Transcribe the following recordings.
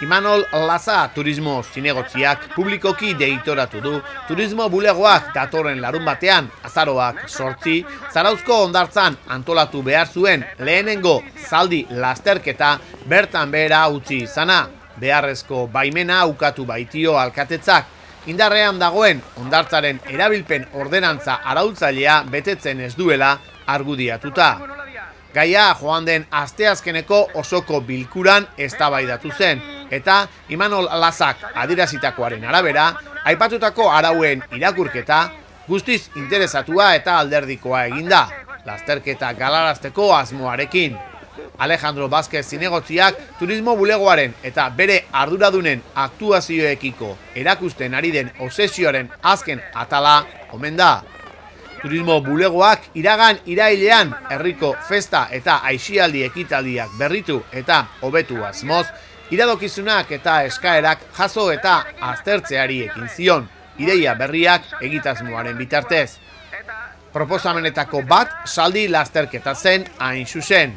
Imanol Laza turismo zinegotziak publikoki deitoratu du turismo bulegoak datorren larun batean azaroak 8 Zarauzko hondartzan antolatu behar zuen lehenengo zaldi lasterketa bertan behera utzi izana. Beharrezko baimena ukatu baitio alkatetzak, indarrean dagoen hondartzaren erabilpen ordenantza arautzailea betetzen ez duela argudiatuta. Gaia joan den asteazkeneko osoko bilkuran eztabaidatu zen, eta Imanol Lazak adierazitakoaren arabera, aipatutako arauen irakurketa guztiz interesatua eta alderdikoa eginda, lasterketa galarazteko asmoarekin. Alejandro Vázquez zinegotziak turismo bulegoaren eta bere arduradunen aktuazioekiko erakusten ari den obsesioaren azken atala omen da. Turismo bulegoak iragan irailean herriko festa eta aisialdi ekitaldiak berritu eta hobetu asmoz, iradokizunak eta eskaerak jaso eta aztertzeari ekin zion, ideia berriak egitasmoaren bitartez. Proposamenetako bat saldi lasterketa zen hain zuzen.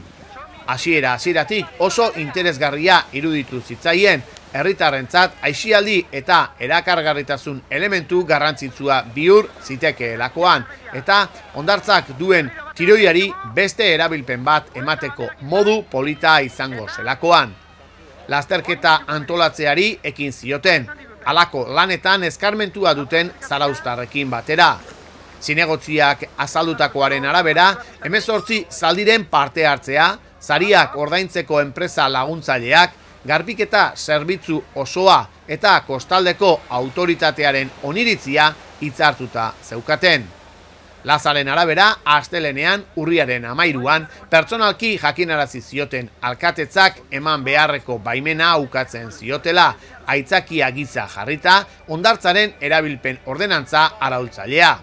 Hasieratik oso interesgarria iruditu zitzaien, herritarrentzat aisialdi eta erakargarritasun elementu garrantzitsua bihur zitekeelakoan, eta hondartzak duen tiroiari beste erabilpen bat emateko modu polita izango zelakoan. Lasterketa antolatzeari ekin zioten, halako lanetan eskarmentua duten zarauztarrekin batera. Zinegotziak azaldutakoaren arabera, 18 zaldiren parte hartzea, sariak ordaintzeko enpresa laguntzaileak, garbiketa zerbitzu osoa eta kostaldeko autoritatearen oniritzia hitzartuta zeukaten. Lazaren arabera, astelenean urriaren 13 pertsonalki jakinarazi zioten alkatetzak eman beharreko baimena ukatzen ziotela, aitzakia giza jarrita hondartzaren erabilpen ordenantza arautzailea.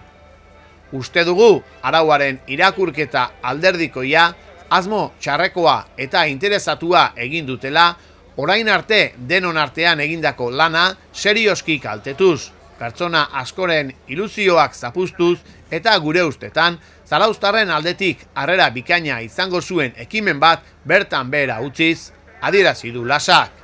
Uste dugu arauaren irakurketa alderdikoia, asmo txarrekoa eta interesatua egin dutela, orain arte denon artean egindako lana serioski kaltetuz, pertsona askoren ilusioak zapuztuz eta gure ustetan, zarauztarren aldetik harrera bikaina izango zuen ekimen bat bertan behera utziz, adierazi du Lazak.